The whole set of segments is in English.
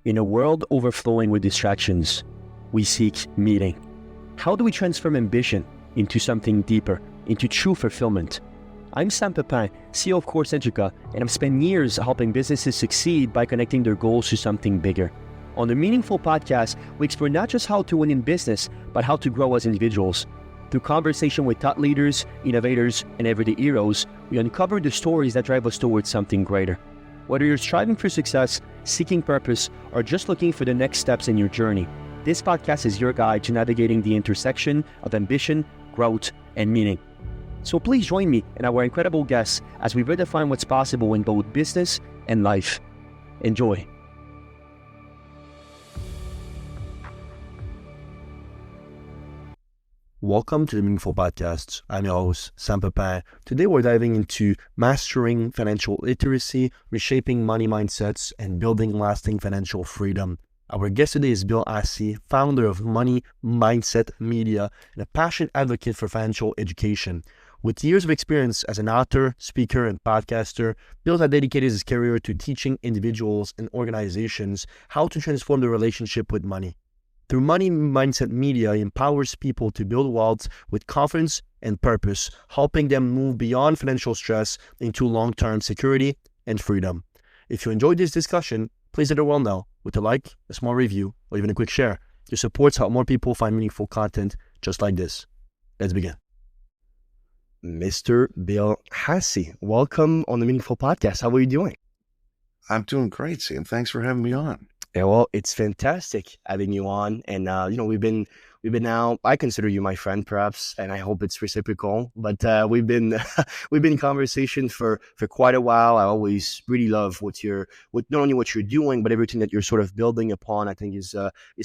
In a world overflowing with distractions, we seek meaning. How do we transform ambition into something deeper, into true fulfillment? I'm Sam Pepin, CEO of Course Educa, and I've spent years helping businesses succeed by connecting their goals to something bigger. On the Meaningful podcast, we explore not just how to win in business, but how to grow as individuals. Through conversation with thought leaders, innovators, and everyday heroes, we uncover the stories that drive us towards something greater. Whether you're striving for success, seeking purpose, or just looking for the next steps in your journey, this podcast is your guide to navigating the intersection of ambition, growth, and meaning. So please join me and our incredible guests as we redefine what's possible in both business and life. Enjoy. Welcome to the Meaningful Podcast. I'm your host, Sam Pepin. Today we're diving into mastering financial literacy, reshaping money mindsets, and building lasting financial freedom. Our guest today is Bill Haase, founder of Money Mindset Media and a passionate advocate for financial education. With years of experience as an author, speaker, and podcaster, Bill has dedicated his career to teaching individuals and organizations how to transform their relationship with money. Through Money Mindset Media, he empowers people to build wealth with confidence and purpose, helping them move beyond financial stress into long-term security and freedom. If you enjoyed this discussion, please let the world know with a like, a small review, or even a quick share. Your supports help more people find meaningful content just like this. Let's begin. Mr. Bill Haase, welcome on the Meaningful Podcast. How are you doing? I'm doing great, Sam. Thanks for having me on. Yeah, well, it's fantastic having you on, and we've been now. I consider you my friend, perhaps, and I hope it's reciprocal. But we've been in conversation for quite a while. I always really love not only what you're doing, but everything that you're sort of building upon. I think is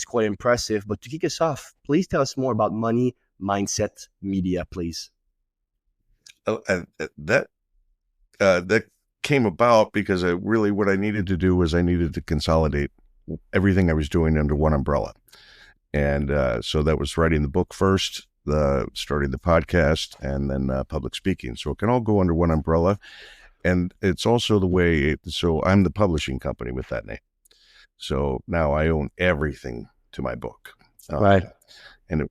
quite impressive. But to kick us off, please tell us more about Money Mindset Media, please. Oh, that came about because what I needed to do was I needed to consolidate everything I was doing under one umbrella. And so that was writing the book first, starting the podcast, and then public speaking. So it can all go under one umbrella. And it's also so I'm the publishing company with that name. So now I own everything to my book. Right. And,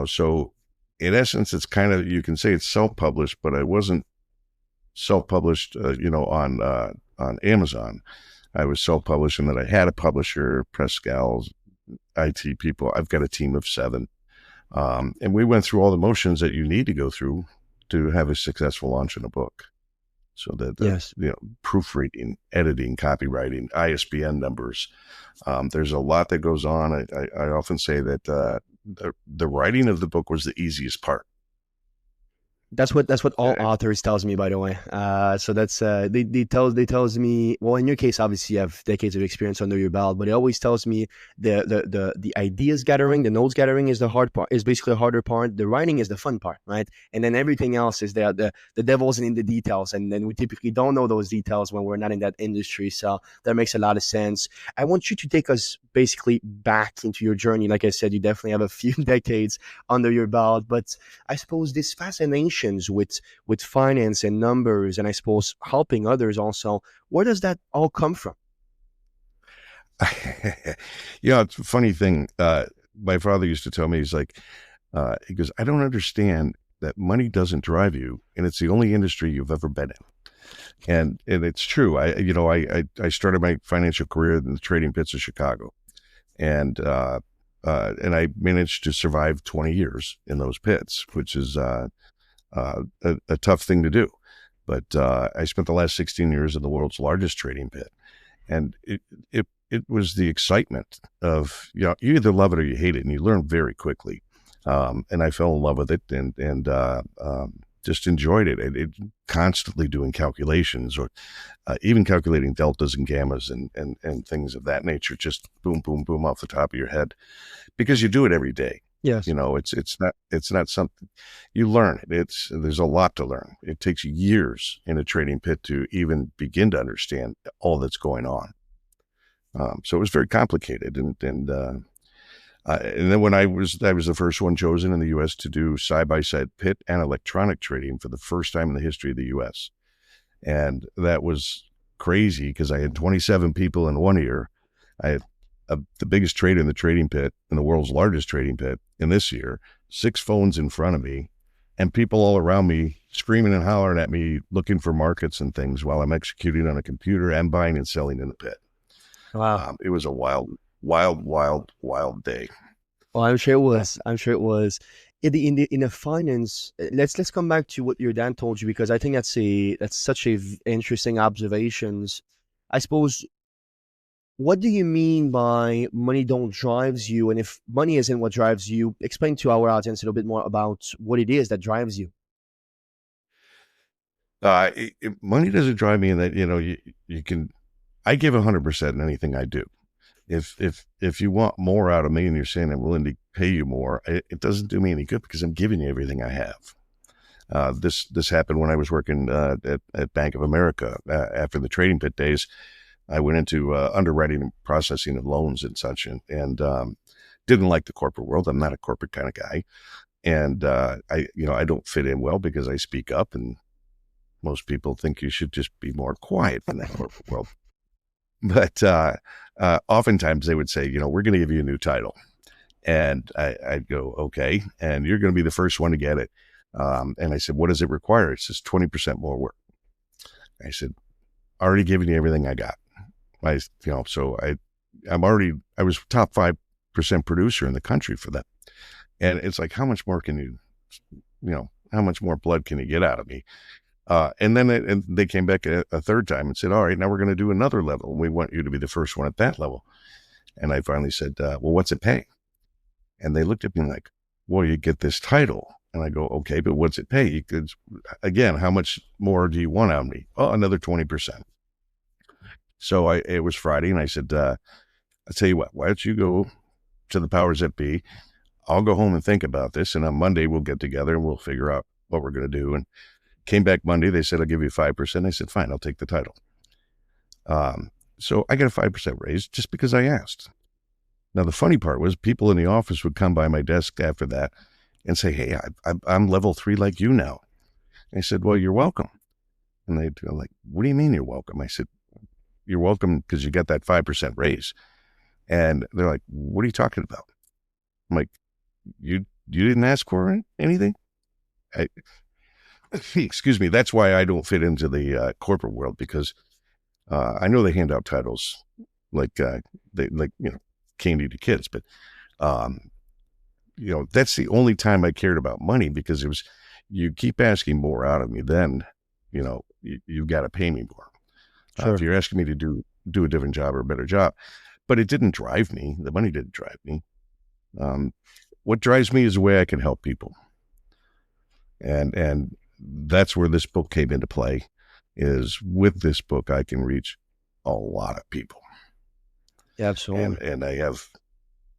so in essence, it's kind of, you can say it's self-published, but I wasn't self-published, on Amazon. I was self-published, and that I had a publisher, press gals, IT people. I've got a team of 7. And we went through all the motions that you need to go through to have a successful launch in a book. So that, yes. Proofreading, editing, copywriting, ISBN numbers. There's a lot that goes on. I often say that the writing of the book was the easiest part. That's what all authors tells me, by the way. So that's they tells me, well, in your case, obviously you have decades of experience under your belt, but it always tells me the ideas gathering, the notes gathering is the hard part, is basically the harder part. The writing is the fun part, right? And then everything else is the devil's in the details, and then we typically don't know those details when we're not in that industry. So that makes a lot of sense. I want you to take us basically back into your journey. Like I said, you definitely have a few decades under your belt, but I suppose this fascination with finance and numbers, and I suppose helping others also, where does that all come from? It's a funny thing. My father used to tell me, he goes, I don't understand that money doesn't drive you, and it's the only industry you've ever been in. And it's true. I started my financial career in the trading pits of Chicago, and I managed to survive 20 years in those pits, which is a tough thing to do. But I spent the last 16 years in the world's largest trading pit, and it was the excitement of, you either love it or you hate it, and you learn very quickly. And I fell in love with it, and just enjoyed it. It constantly doing calculations, or even calculating deltas and gammas and things of that nature. Just boom, boom, boom off the top of your head, because you do it every day. Yes. It's not something you learn. There's a lot to learn. It takes years in a trading pit to even begin to understand all that's going on. So it was very complicated. And then when I was the first one chosen in the U.S. to do side-by-side pit and electronic trading for the first time in the history of the U.S. And that was crazy because I had 27 people in one year. I had the biggest trade in the trading pit, in the world's largest trading pit in this year, 6 phones in front of me, and people all around me screaming and hollering at me, looking for markets and things while I'm executing on a computer and buying and selling in the pit. Wow. It was a wild, wild, wild, wild day. Well, I'm sure it was. I'm sure it was. In the finance, let's come back to what your dad told you, because I think that's such interesting observations. I suppose, what do you mean by money don't drives you? And if money isn't what drives you, explain to our audience a little bit more about what it is that drives you. Money doesn't drive me in that, you can, I give 100% in anything I do. If you want more out of me and you're saying I'm willing to pay you more, it doesn't do me any good because I'm giving you everything I have. This happened when I was working at Bank of America. After the trading pit days, I went into underwriting and processing of loans and such, and didn't like the corporate world. I'm not a corporate kind of guy, and I don't fit in well because I speak up, and most people think you should just be more quiet in that corporate world. But oftentimes they would say, we're going to give you a new title. And I'd go, okay, and you're going to be the first one to get it. And I said, what does it require? It says 20% more work. I said, already giving you everything I got. So I was top 5% producer in the country for them. And it's like, how much more can how much more blood can you get out of me? And then they came back a third time and said, all right, now we're going to do another level. We want you to be the first one at that level. And I finally said, well, what's it pay? And they looked at me like, well, you get this title. And I go, okay, but what's it pay? Because again, how much more do you want out of me? Oh, another 20%. So it was Friday, and I said, I'll tell you what, why don't you go to the powers that be? I'll go home and think about this. And on Monday, we'll get together and we'll figure out what we're going to do. And came back Monday. They said, I'll give you 5%. I said, fine, I'll take the title. So I got a 5% raise just because I asked. Now, the funny part was people in the office would come by my desk after that and say, hey, I'm level 3 like you now. I said, well, you're welcome. And they'd go like, what do you mean you're welcome? I said, you're welcome because you got that 5% raise. And they're like, what are you talking about? I'm like, you didn't ask for anything? Excuse me. That's why I don't fit into the corporate world, because I know they hand out titles like candy to kids, but that's the only time I cared about money, because it was, you keep asking more out of me, then you've got to pay me more. Sure. If you're asking me to do a different job or a better job, but it didn't drive me. The money didn't drive me. What drives me is the way I can help people, and that's where this book came into play. Is with this book I can reach a lot of people. Yeah, absolutely. And I have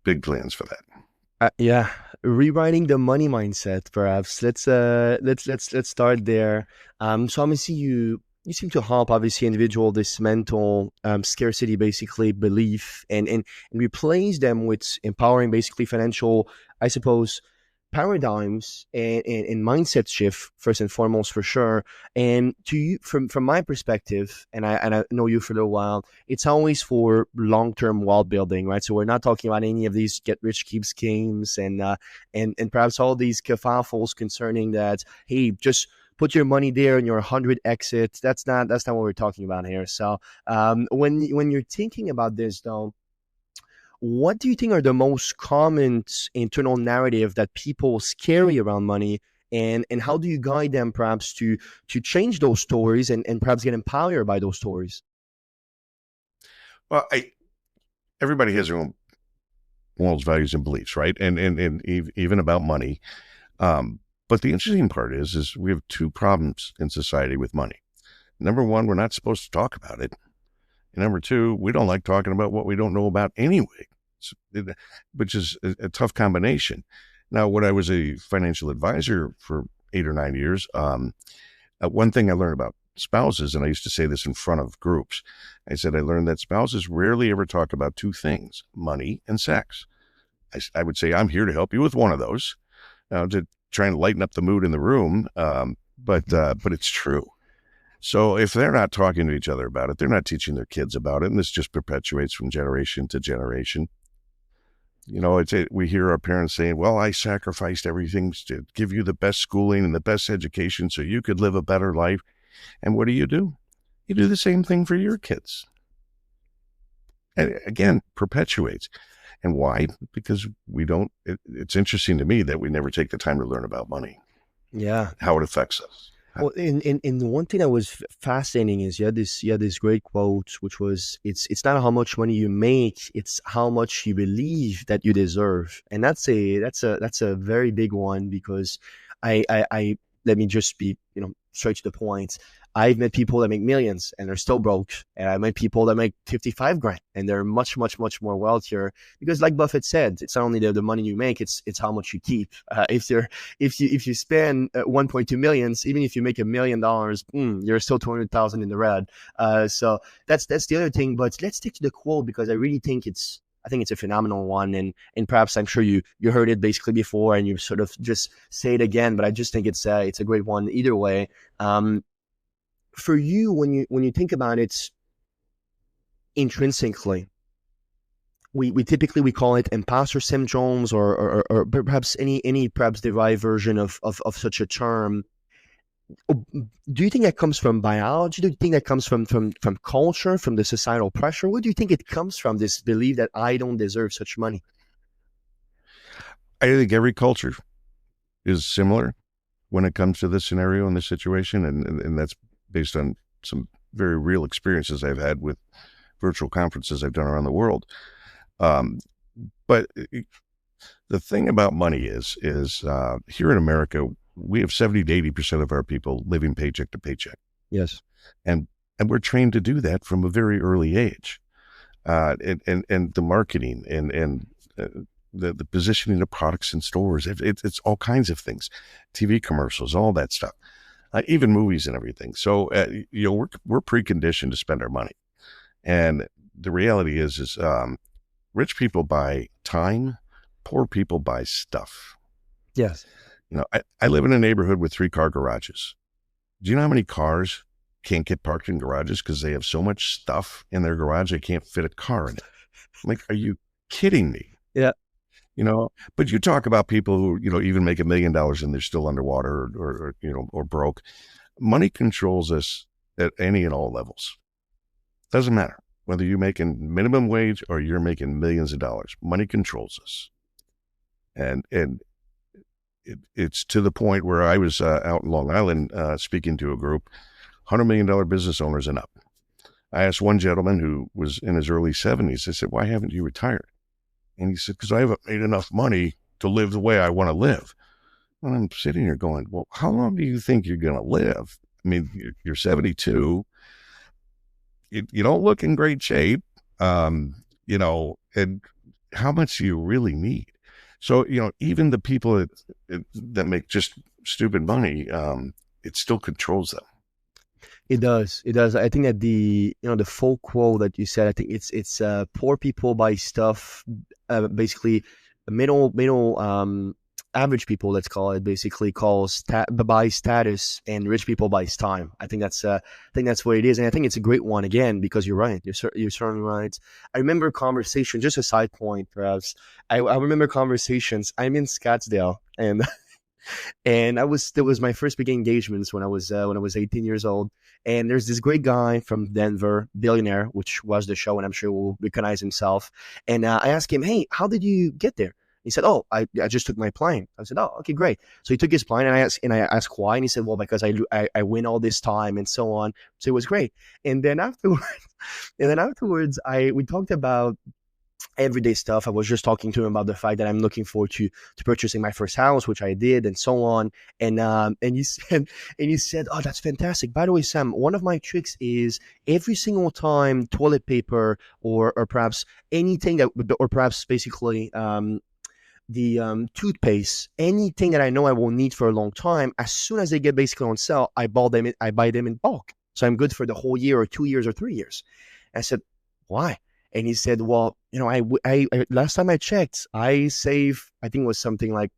big plans for that. Yeah, rewriting the money mindset. Perhaps let's start there. So obviously you seem to help obviously individual dismantle scarcity basically belief and replace them with empowering basically financial, I suppose, paradigms and mindset shift first and foremost for sure. And to you, from my perspective, and I know you for a little while, it's always for long-term wealth building, right? So we're not talking about any of these get rich keep schemes and perhaps all these kerfuffles concerning that, hey, just put your money there and your 100 exits. That's not what we're talking about here. So when you're thinking about this though, what do you think are the most common internal narrative that people carry around money, and how do you guide them perhaps to change those stories and perhaps get empowered by those stories? Well, everybody has their own morals, values, and beliefs, right? And even about money. But the interesting part is we have two problems in society with money. Number one, we're not supposed to talk about it. And number two, we don't like talking about what we don't know about anyway, which is a tough combination. Now, when I was a financial advisor for 8 or 9 years, one thing I learned about spouses, and I used to say this in front of groups, I said I learned that spouses rarely ever talk about two things, money and sex. I would say, I'm here to help you with one of those, to try and lighten up the mood in the room, but it's true. So if they're not talking to each other about it, they're not teaching their kids about it, and this just perpetuates from generation to generation. We hear our parents saying, well, I sacrificed everything to give you the best schooling and the best education so you could live a better life. And what do? You do the same thing for your kids. And again, perpetuates. And why? Because it's interesting to me that we never take the time to learn about money. Yeah. How it affects us. Well, in the one thing that was fascinating is you had this great quote, which was it's not how much money you make, it's how much you believe that you deserve, and that's a very big one, because I let me just be straight to the point. I've met people that make millions and they're still broke, and I met people that make 55 grand and they're much more wealthier, because like Buffett said, it's not only the money you make, it's how much you keep. If you spend 1.2 millions, even if you make $1 million, you're still 200,000 in the red. So that's the other thing. But let's stick to the quote, because I really think it's a phenomenal one, and perhaps I'm sure you heard it basically before and you sort of just say it again, but I just think it's a great one either way. For you, when you think about it intrinsically, we typically we call it imposter syndromes, or perhaps any perhaps derived version of such a term. Do you think that comes from biology? Do you think that comes from culture, from the societal pressure? Where do you think it comes from, this belief that I don't deserve such money? I think every culture is similar when it comes to this scenario and this situation, and that's based on some very real experiences I've had with virtual conferences I've done around the world. But the thing about money is here in America, we have 70 to 80% of our people living paycheck to paycheck. Yes. And we're trained to do that from a very early age. And the marketing and the positioning of products in stores, it's all kinds of things, TV commercials, all that stuff. Even movies and everything. So, we're preconditioned to spend our money. And the reality is rich people buy time, poor people buy stuff. Yes. I live in a neighborhood with 3-car garages. Do you know how many cars can't get parked in garages because they have so much stuff in their garage they can't fit a car in it? I'm like, are you kidding me? Yeah. But you talk about people who, even make $1 million and they're still underwater or broke. Money controls us at any and all levels. Doesn't matter whether you're making minimum wage or you're making millions of dollars. Money controls us. And it's to the point where I was out in Long Island speaking to a group, $100 million business owners and up. I asked one gentleman who was in his early 70s, I said, why haven't you retired? And he said, because I haven't made enough money to live the way I want to live. And I'm sitting here going, well, how long do you think you're going to live? I mean, you're 72. You don't look in great shape, and how much do you really need? So, even the people that make just stupid money, it still controls them. It does. I think that the full quote that you said, I think it's poor people buy stuff, basically middle average people, let's call it, basically buy status, and rich people buys time. I think that's what it is, and I think it's a great one, again, because you're right. You're certainly right. I remember conversation. Just a side point, perhaps. I remember conversations. I'm in Scottsdale, and there was my first big engagements when I was 18 years old. And there's this great guy from Denver, billionaire, which was the show, and I'm sure will recognize himself. And I asked him, hey, how did you get there? He said, oh, I just took my plane. I said, oh, okay, great. So he took his plane, and I asked why, and he said, well, because I win all this time and so on. So it was great. And then afterwards, we talked about everyday stuff. I was just talking to him about the fact that I'm looking forward to purchasing my first house, which I did, and so on. And he said, oh, that's fantastic. By the way, Sam, one of my tricks is every single time toilet paper or perhaps anything or perhaps basically the toothpaste, anything that I know I will need for a long time, as soon as they get basically on sale, I buy them in bulk. So I'm good for the whole year or 2 years or 3 years. I said, why? And he said, well, I last time I checked, I save, I think it was something like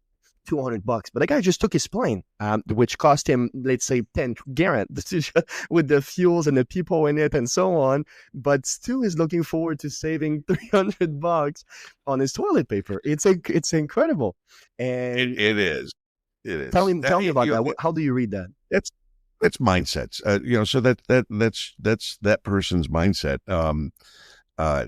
$200. But the guy just took his plane, which cost him, let's say, 10 grand with the fuels and the people in it and so on. But still is looking forward to saving $300 on his toilet paper. It's incredible. And it is. It is. tell me about that. How do you read that? That's mindsets. So that's that person's mindset. I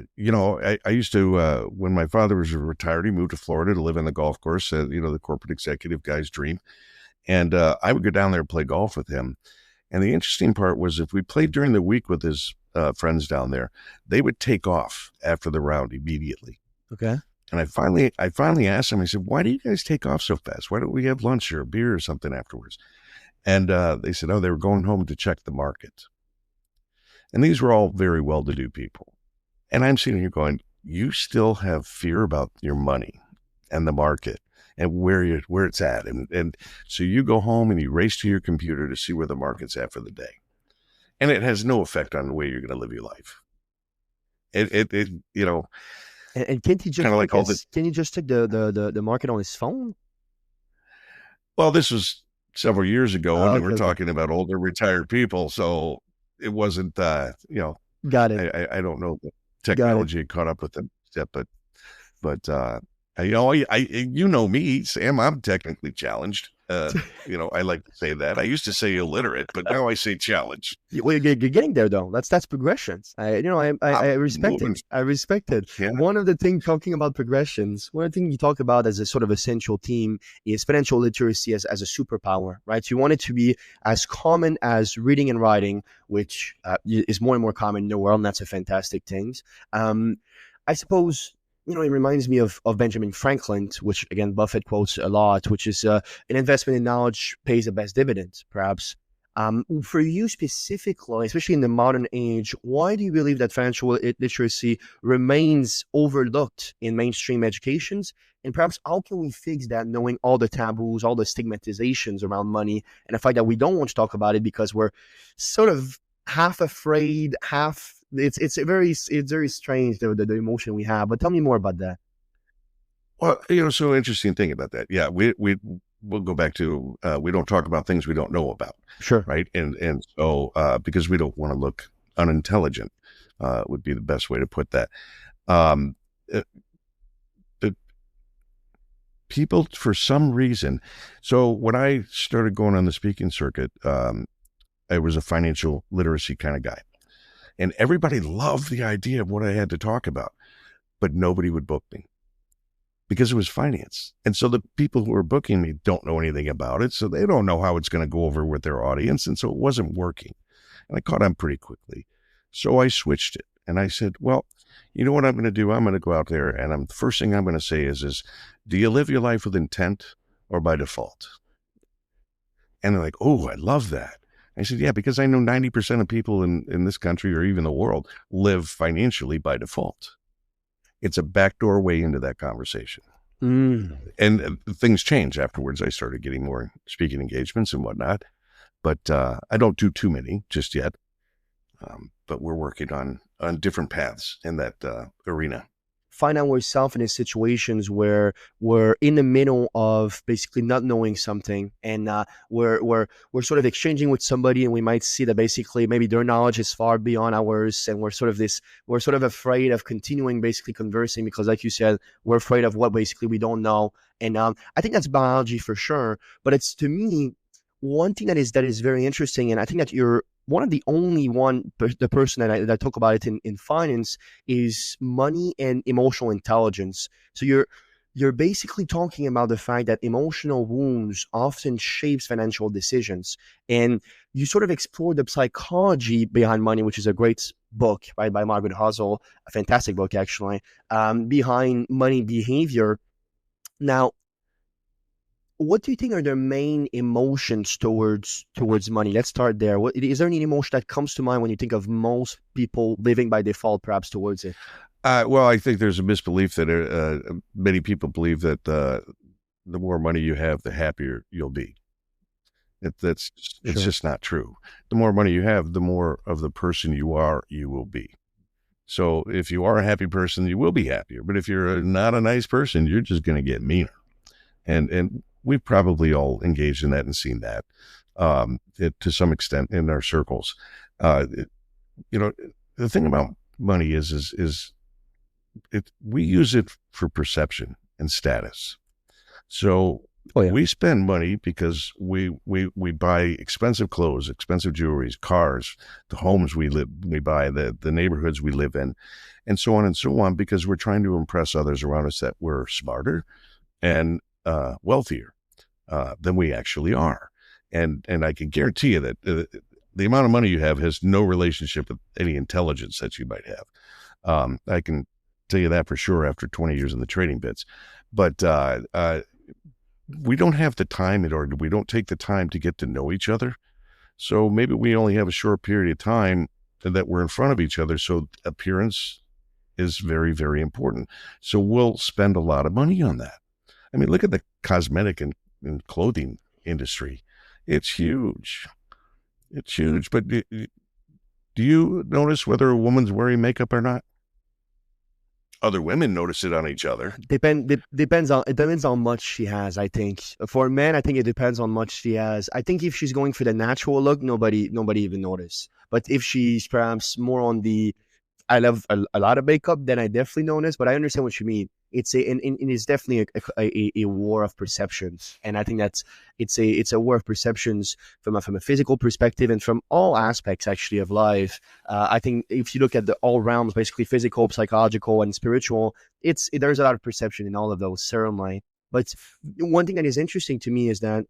used to, when my father was retired, he moved to Florida to live in the golf course, the corporate executive guy's dream. And I would go down there and play golf with him. And the interesting part was if we played during the week with his friends down there, they would take off after the round immediately. Okay. And I finally asked him, I said, why do you guys take off so fast? Why don't we have lunch or a beer or something afterwards? And they said, they were going home to check the market. And these were all very well-to-do people. And I'm sitting here going, you still have fear about your money and the market and where it's at. And so you go home and you race to your computer to see where the market's at for the day. And it has no effect on the way you're going to live your life. And can't he just can you just take the market on his phone? Well, this was several years ago, and we're talking about older retired people, so it wasn't Got it. I don't know, the technology had caught up with them yet, but me, Sam, I'm technically challenged. I like to say that. I used to say illiterate, but now I say challenged. Well, you're getting there though. That's progressions. I respect it. I respect it. Yeah. One of the things talking about progressions, one of the things you talk about as a sort of essential theme is financial literacy as a superpower, right? You want it to be as common as reading and writing, which is more and more common in the world, and that's a fantastic thing. I suppose, it reminds me of Benjamin Franklin, which again, Buffett quotes a lot, which is an investment in knowledge pays the best dividends, perhaps. For you specifically, especially in the modern age, why do you believe that financial literacy remains overlooked in mainstream educations? And perhaps how can we fix that, knowing all the taboos, all the stigmatizations around money, and the fact that we don't want to talk about it because we're sort of half afraid, half... It's very strange, the emotion we have. But tell me more about that. Well, so interesting thing about that. Yeah, we'll go back to we don't talk about things we don't know about. Sure. Right. And so because we don't want to look unintelligent would be the best way to put that. The people, for some reason, so when I started going on the speaking circuit, I was a financial literacy kind of guy. And everybody loved the idea of what I had to talk about, but nobody would book me because it was finance. And so the people who are booking me don't know anything about it. So they don't know how it's going to go over with their audience. And so it wasn't working. And I caught on pretty quickly. So I switched it and I said, well, you know what I'm going to do? I'm going to go out there and the first thing I'm going to say is, do you live your life with intent or by default? And they're like, oh, I love that. I said, yeah, because I know 90% of people in this country or even the world live financially by default. It's a backdoor way into that conversation. And things change afterwards. I started getting more speaking engagements and whatnot, but I don't do too many just yet. But we're working on different paths in that arena. Find ourselves in situations where we're in the middle of basically not knowing something, and we're sort of exchanging with somebody, and we might see that basically maybe their knowledge is far beyond ours, and we're sort of afraid of continuing basically conversing because, like you said, we're afraid of what basically we don't know. And I think that's biology for sure, but it's, to me, one thing that is very interesting, and I think that you're one of the only the person that talk about it in finance, is money and emotional intelligence. So you're basically talking about the fact that emotional wounds often shapes financial decisions, and you sort of explore the psychology behind money, which is a great book by Margaret Husell, a fantastic book actually, behind money behavior. Now, what do you think are the main emotions towards money? Let's start there. Is there any emotion that comes to mind when you think of most people living by default, perhaps, towards it? Well, I think there's a misbelief that many people believe that the more money you have, the happier you'll be. It's just not true. The more money you have, the more of the person you are, you will be. So if you are a happy person, you will be happier. But if you're not a nice person, you're just going to get meaner. And we've probably all engaged in that and seen that to some extent in our circles. You know, the thing about money is we use it for perception and status. So we spend money because we buy expensive clothes, expensive jewelry, cars, the homes we buy, the neighborhoods we live in, and so on, because we're trying to impress others around us that we're smarter and wealthier than we actually are. And I can guarantee you that the amount of money you have has no relationship with any intelligence that you might have. I can tell you that for sure after 20 years in the trading bits. But we don't have the time we don't take the time to get to know each other. So maybe we only have a short period of time that we're in front of each other. So appearance is very, very important. So we'll spend a lot of money on that. I mean, look at the cosmetic and clothing industry. It's huge. It's huge. But do you notice whether a woman's wearing makeup or not? Other women notice it on each other. Depends on how much she has. I think for men, I think it depends on much she has. I think if she's going for the natural look, nobody even notice. But if she's perhaps more on the I love a lot of makeup, then I definitely notice. But I understand what you mean. It's it's definitely a war of perceptions, and I think that's it's a war of perceptions from a physical perspective and from all aspects actually of life. I think if you look at the all realms, basically physical, psychological, and spiritual, there's a lot of perception in all of those certainly. But one thing that is interesting to me is that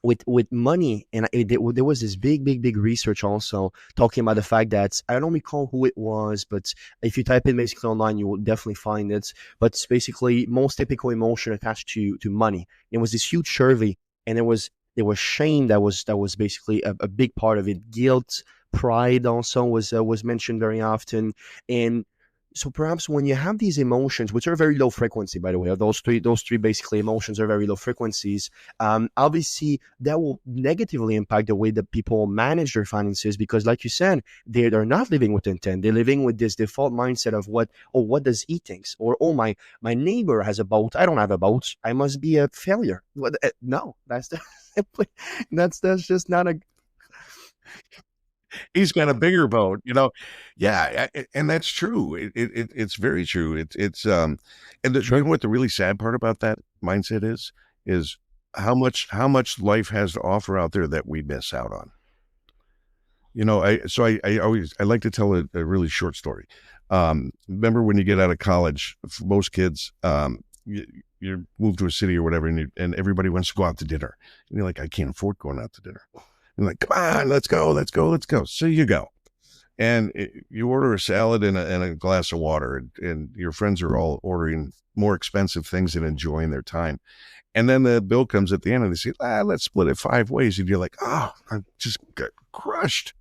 with money, and there was this big research also talking about the fact that I don't recall who it was, but if you type in basically online, you will definitely find it. But it's basically most typical emotion attached to money. It was this huge survey, and there was shame that was basically a big part of it. Guilt, pride also was mentioned very often, and so perhaps when you have these emotions, which are very low frequency, by the way, those three basically emotions are very low frequencies. Obviously, that will negatively impact the way that people manage their finances because, like you said, they're not living with intent. They're living with this default mindset of what does he thinks, or my neighbor has a boat, I don't have a boat, I must be a failure. No, that's that's just not a. He's got a bigger boat, Yeah, and that's true. It's very true. And you know what the really sad part about that mindset is how much life has to offer out there that we miss out on. I like to tell a really short story. Remember when you get out of college, for most kids, you move to a city or whatever, and everybody wants to go out to dinner, and you're like, I can't afford going out to dinner. And like, come on, let's go. So you go. And you order a salad and a glass of water, and your friends are all ordering more expensive things and enjoying their time. And then the bill comes at the end and they say, let's split it 5 ways. And you're like, oh, I just got crushed.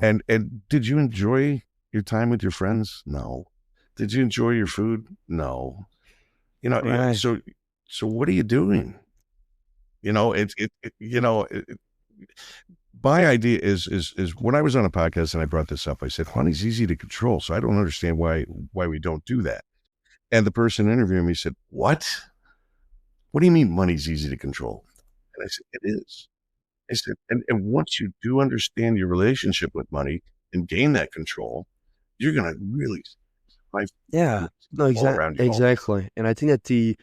And did you enjoy your time with your friends? No. Did you enjoy your food? No. Right. So what are you doing? My idea is when I was on a podcast and I brought this up, I said, money's easy to control. So I don't understand why we don't do that. And the person interviewing me said, what do you mean money's easy to control? And I said, it is. I said, and once you do understand your relationship with money and gain that control, you're going to really life. Yeah, no, exactly. And I think that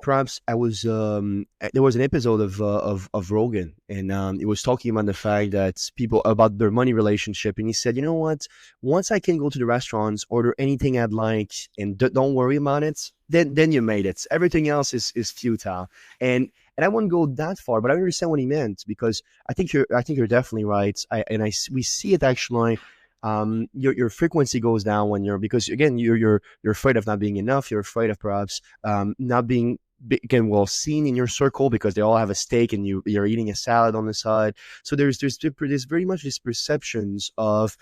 perhaps I was there was an episode of Rogan, and it was talking about the fact that people about their money relationship, and he said, you know what? Once I can go to the restaurants, order anything I'd like, and don't worry about it, then you made it. Everything else is futile. And I wouldn't go that far, but I understand what he meant because I think you're definitely right. We see it actually. Your frequency goes down when because again you're afraid of not being enough. You're afraid of perhaps not being again well seen in your circle because they all have a steak and you're eating a salad on the side. So there's very much these perceptions of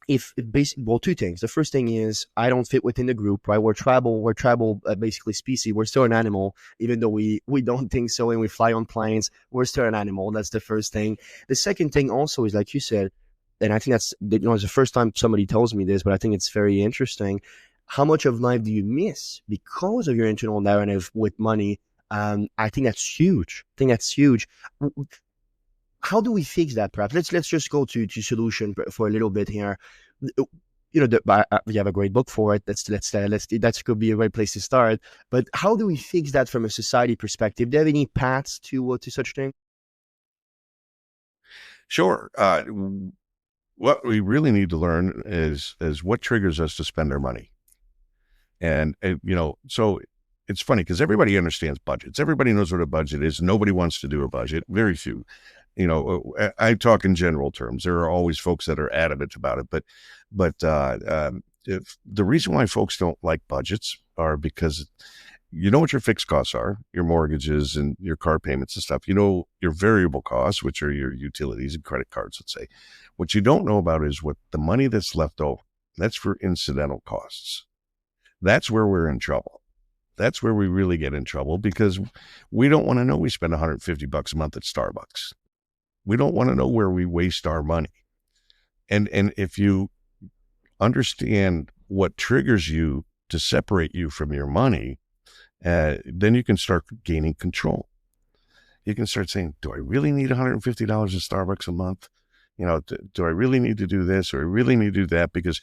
two things. The first thing is I don't fit within the group, right? We're tribal basically species. We're still an animal, even though we don't think so and we fly on planes. We're still an animal. That's the first thing. The second thing also is, like you said, and I think it's the first time somebody tells me this, but I think it's very interesting. How much of life do you miss because of your internal narrative with money? I think that's huge. I think that's huge. How do we fix that? Perhaps let's just go to solution for a little bit here. We have a great book for it. Let's that could be a great place to start. But how do we fix that from a society perspective? Do you have any paths to such thing? Sure. What we really need to learn is what triggers us to spend our money. And so it's funny because everybody understands budgets. Everybody knows what a budget is. Nobody wants to do a budget. Very few. I talk in general terms. There are always folks that are adamant about it, but if the reason why folks don't like budgets are because you know what your fixed costs are, your mortgages and your car payments and stuff. You know your variable costs, which are your utilities and credit cards, let's say. What you don't know about is what the money that's left over. That's for incidental costs. That's where we're in trouble. That's where we really get in trouble because we don't want to know we spend $150 a month at Starbucks. We don't want to know where we waste our money. And if you understand what triggers you to separate you from your money, then you can start gaining control. You can start saying, do I really need $150 at Starbucks a month? Do I really need to do this or I really need to do that? Because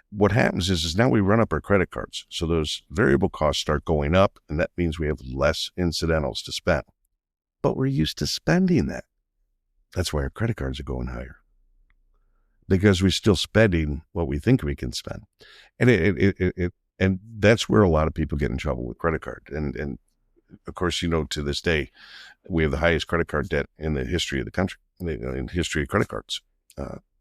what happens is now we run up our credit cards. So those variable costs start going up, and that means we have less incidentals to spend. But we're used to spending that. That's why our credit cards are going higher. Because we're still spending what we think we can spend. And and that's where a lot of people get in trouble with credit card. And of course, to this day, we have the highest credit card debt in the history of the country, in the history of credit cards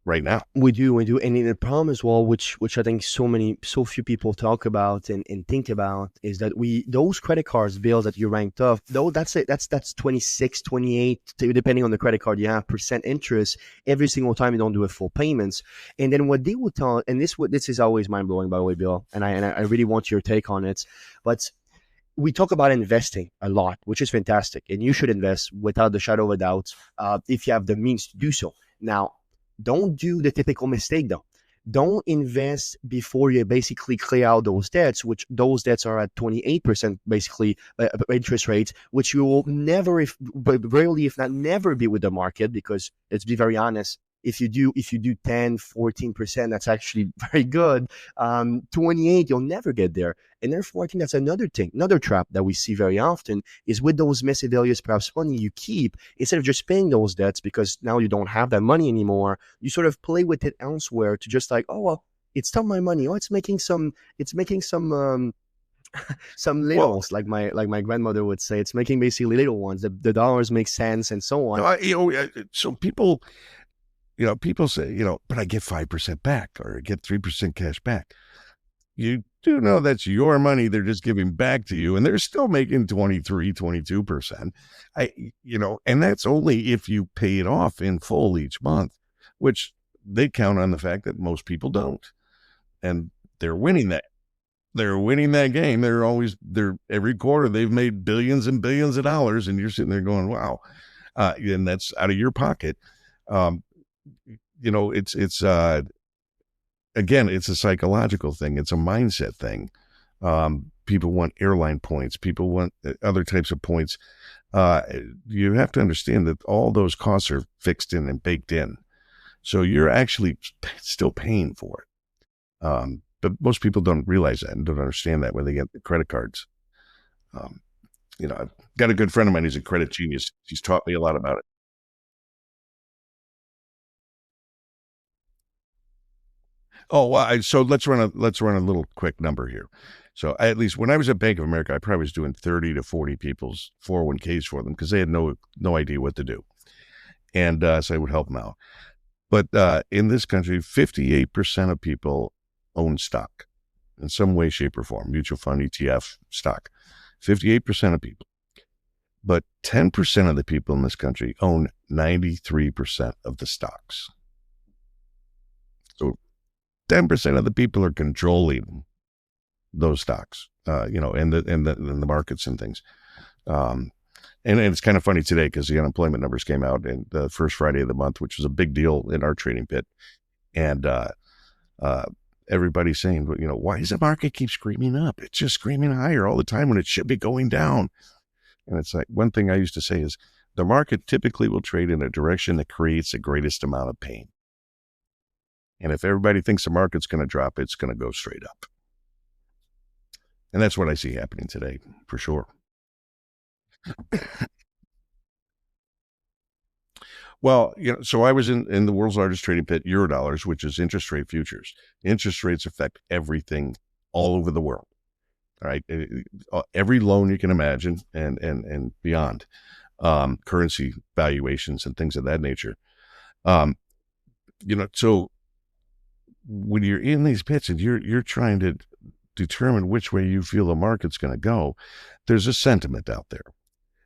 right now. We do. And the problem as well, which I think so few people talk about and think about, is that those credit cards bills that you ranked off, though that's 26, 28, depending on the credit card you have, percent interest every single time you don't do a full payments. And then what they will tell, and this is always mind blowing, by the way, Bill, and I really want your take on it, but we talk about investing a lot, which is fantastic, and you should invest without the shadow of a doubt if you have the means to do so. Now, don't do the typical mistake though. Don't invest before you basically clear out those debts, which those debts are at 28% basically interest rates, which you will never, rarely, if not never, be with the market. Because let's be very honest, if you do 10, 14%, that's actually very good. 28, you'll never get there. And therefore, I think that's another trap that we see very often is with those miscellaneous perhaps money you keep, instead of just paying those debts because now you don't have that money anymore, you sort of play with it elsewhere to just like, oh, well, it's still my money. Oh, it's making some some Well, littles, like my grandmother would say. It's making basically little ones. The dollars make sense and so on. so people say, but I get 5% back or I get 3% cash back. You do know that's your money they're just giving back to you, and they're still making 23, 22%. And that's only if you pay it off in full each month, which they count on the fact that most people don't. And they're winning that. They're winning that game. They're every quarter they've made billions and billions of dollars, and you're sitting there going, wow. And that's out of your pocket. It's again, it's a psychological thing. It's a mindset thing. People want airline points. People want other types of points. You have to understand that all those costs are fixed in and baked in. So you're actually still paying for it. But most people don't realize that and don't understand that when they get the credit cards. I've got a good friend of mine who's a credit genius. He's taught me a lot about it. Oh, well, so let's run a little quick number here. So at least when I was at Bank of America, I probably was doing 30 to 40 people's 401ks for them because they had no idea what to do. And so I would help them out. But in this country, 58% of people own stock in some way, shape, or form, mutual fund, ETF, stock. 58% of people. But 10% of the people in this country own 93% of the stocks. So 10% of the people are controlling those stocks, and the markets and things. And it's kind of funny today because the unemployment numbers came out in the first Friday of the month, which was a big deal in our trading pit. And everybody's saying, why does the market keep screaming up? It's just screaming higher all the time when it should be going down. And it's like, one thing I used to say is, the market typically will trade in a direction that creates the greatest amount of pain. And if everybody thinks the market's going to drop, it's going to go straight up. And that's what I see happening today, for sure. Well, so I was in the world's largest trading pit, Eurodollars, which is interest rate futures. Interest rates affect everything all over the world. All right. Every loan you can imagine and beyond, currency valuations and things of that nature. So when you're in these pits and you're trying to determine which way you feel the market's going to go, there's a sentiment out there.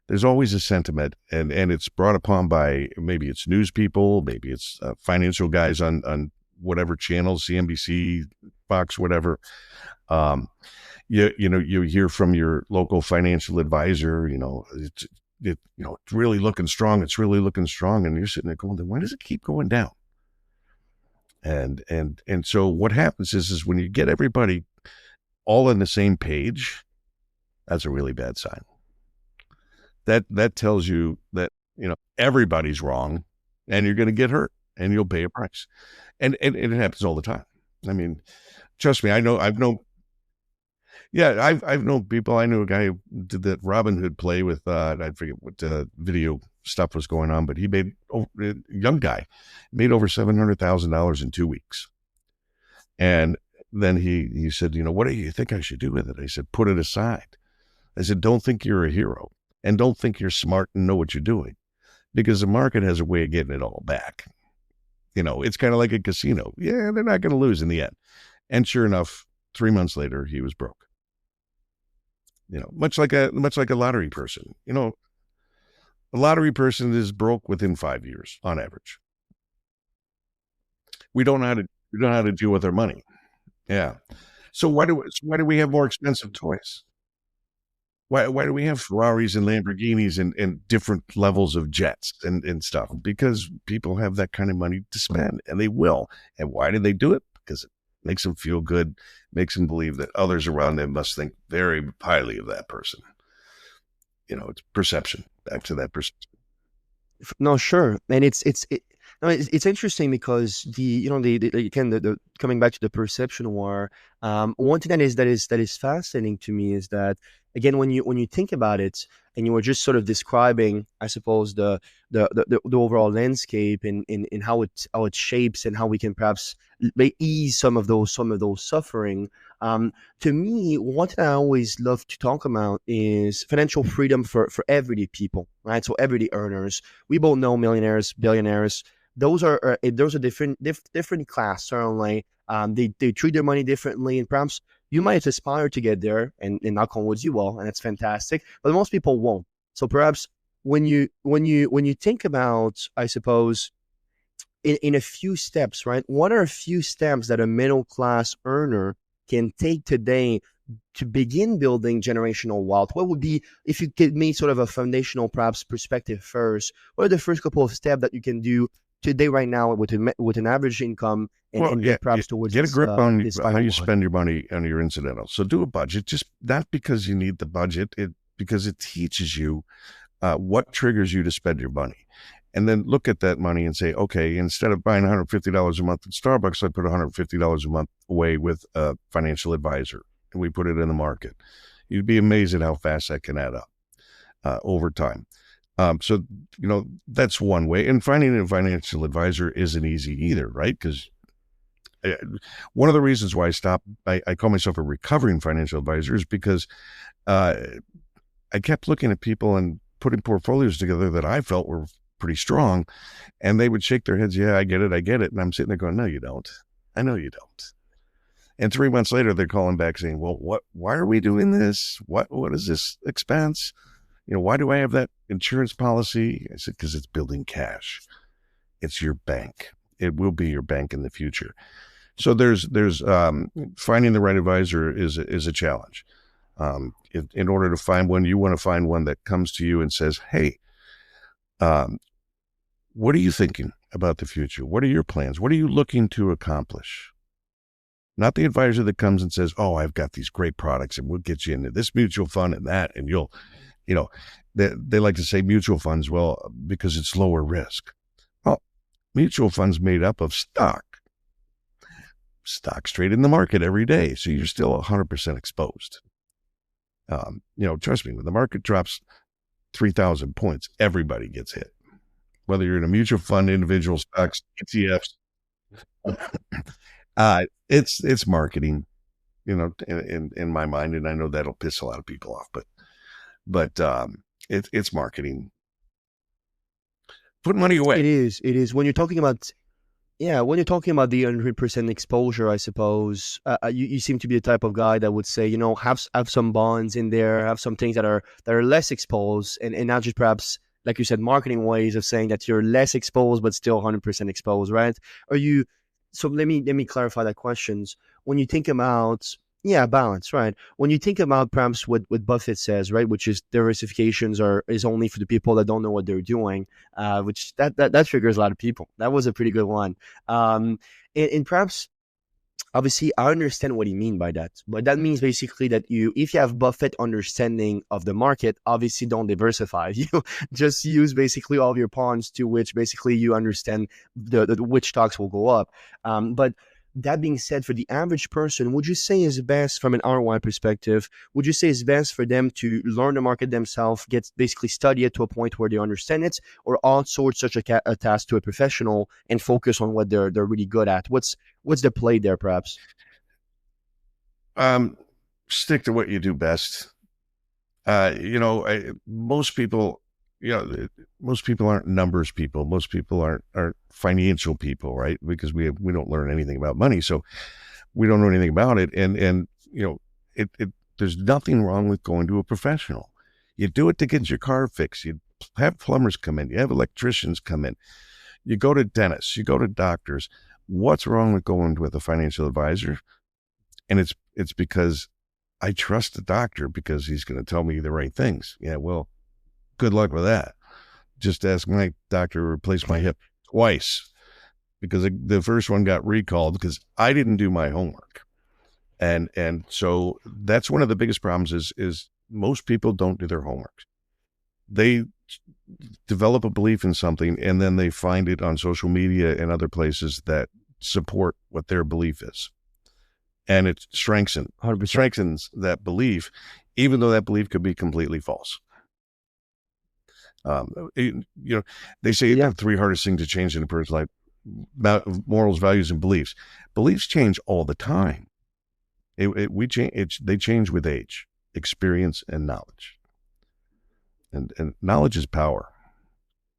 There's always a sentiment, and it's brought upon by, maybe it's news people, maybe it's financial guys on whatever channels, CNBC, Fox, whatever. You hear from your local financial advisor, it's really looking strong. It's really looking strong. And you're sitting there going, why does it keep going down? And so what happens is when you get everybody all on the same page, that's a really bad sign. That tells you that, everybody's wrong, and you're going to get hurt, and you'll pay a price. And it happens all the time. I mean, trust me, I've known people. I knew a guy who did that Robin Hood play with, I forget what video stuff was going on, but he made, a young guy, made over $700,000 in 2 weeks. And then he said, what do you think I should do with it? I said, put it aside. I said, don't think you're a hero, and don't think you're smart and know what you're doing, because the market has a way of getting it all back. It's kind of like a casino. Yeah, they're not going to lose in the end. And sure enough, 3 months later, he was broke. Much like a lottery person. A lottery person is broke within 5 years on average. We don't know how to deal with our money. Yeah. So why do we have more expensive toys? Why do we have Ferraris and Lamborghinis and different levels of jets and stuff? Because people have that kind of money to spend, and they will. And why do they do it? Because it makes them feel good, makes them believe that others around them must think very highly of that person. It's perception. Back to that perception. No, sure. And it's interesting because the coming back to the perception war, one thing that is fascinating to me is that, again, when you think about it, and you were just sort of describing, I suppose, the overall landscape and how it shapes and how we can perhaps ease some of those suffering. To me, one thing I always love to talk about is financial freedom for everyday people, right? So everyday earners. We both know millionaires, billionaires. Those are different class, certainly. They treat their money differently, and perhaps you might aspire to get there, and knock on wood, you will, and that's fantastic. But most people won't. So perhaps when you think about, I suppose, in a few steps, right? What are a few steps that a middle class earner can take today to begin building generational wealth? What would be, if you give me sort of a foundational perhaps perspective first, what are the first couple of steps that you can do today, right now, with an average income, and get perhaps towards get a grip on how you one? spend your money on your incidentals. So do a budget, just not because you need the budget, because it teaches you what triggers you to spend your money. And then look at that money and say, okay, instead of buying $150 a month at Starbucks, I put $150 a month away with a financial advisor, and we put it in the market. You'd be amazed at how fast that can add up over time. So, that's one way. And finding a financial advisor isn't easy either, right? Because one of the reasons why I call myself a recovering financial advisor, is because I kept looking at people and putting portfolios together that I felt were pretty strong, and they would shake their heads, yeah, I get it. And I'm sitting there going, no, you don't. I know you don't. And 3 months later, they're calling back saying, well, why are we doing this? What is this expense? Why do I have that insurance policy? I said, because it's building cash. It's your bank. It will be your bank in the future. So there's finding the right advisor is a challenge. In order to find one, you want to find one that comes to you and says, hey, what are you thinking about the future? What are your plans? What are you looking to accomplish? Not the advisor that comes and says, oh, I've got these great products and we'll get you into this mutual fund and that, and you'll You know, they like to say mutual funds, well, because it's lower risk. Well, mutual funds made up of stocks traded in the market every day. So you're still 100% exposed. Trust me, when the market drops 3,000 points, everybody gets hit. Whether you're in a mutual fund, individual stocks, ETFs, it's marketing, in my mind, and I know that'll piss a lot of people off, but it's marketing. Put money away. It is. When you're talking about when you're talking about the 100% exposure, I suppose you seem to be the type of guy that would say, have some bonds in there, have some things that are less exposed, and not just perhaps, like you said, marketing ways of saying that you're less exposed but still 100% exposed, right? Are you? So let me clarify that questions. When you think about balance, right? When you think about perhaps what Buffett says, right, which is diversifications is only for the people that don't know what they're doing, which that triggers a lot of people. That was a pretty good one. And perhaps, obviously, I understand what he mean by that, but that means basically that if you have Buffett understanding of the market, obviously don't diversify. You just use basically all of your pawns to which basically you understand the which stocks will go up. But that being said, for the average person, would you say is best from an ROI perspective? Would you say it's best for them to learn the market themselves, basically study it to a point where they understand it, or outsource such a task to a professional and focus on what they're really good at? What's the play there, perhaps? Stick to what you do best. Most people aren't numbers people. Most people aren't financial people, right? Because we don't learn anything about money, so we don't know anything about it. And there's nothing wrong with going to a professional. You do it to get your car fixed. You have plumbers come in. You have electricians come in. You go to dentists. You go to doctors. What's wrong with going with a financial advisor? And it's because I trust the doctor because he's going to tell me the right things. Yeah, well, good luck with that. Just ask my doctor to replace my hip twice because the first one got recalled because I didn't do my homework. And so that's one of the biggest problems is most people don't do their homework. They develop a belief in something and then they find it on social media and other places that support what their belief is. And it strengthens that belief, even though that belief could be completely false. They say the three hardest things to change in a person's life: morals, values, and beliefs. Beliefs change all the time. They change with age, experience, and knowledge. And knowledge is power.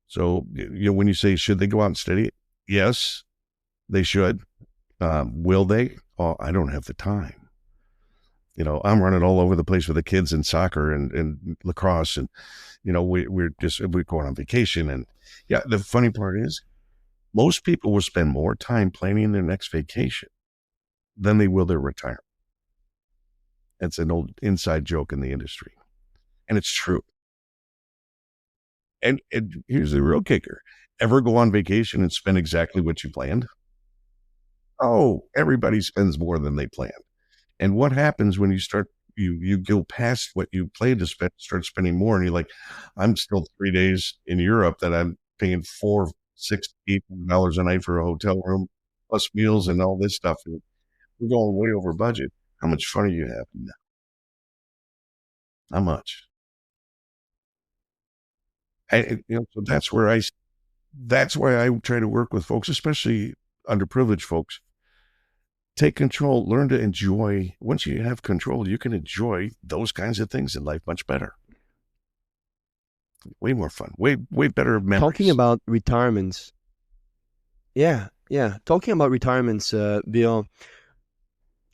So when you say should they go out and study it? Yes, they should. Will they? Oh, I don't have the time. I'm running all over the place with the kids in soccer and lacrosse, and we're going on vacation. And the funny part is, most people will spend more time planning their next vacation than they will their retirement. It's an old inside joke in the industry, and it's true. And here's the real kicker: ever go on vacation and spend exactly what you planned? Oh, everybody spends more than they planned. And what happens when you go past what you planned to spend, start spending more, and you're like, I'm still 3 days in Europe that I'm paying $4, $6, $8 a night for a hotel room, plus meals and all this stuff. And we're going way over budget. How much fun are you having now? How much? So that's why I try to work with folks, especially underprivileged folks. Take control, learn to enjoy. Once you have control, you can enjoy those kinds of things in life much better. Way more fun, way better memories. Talking about retirements. Talking about retirements, Bill,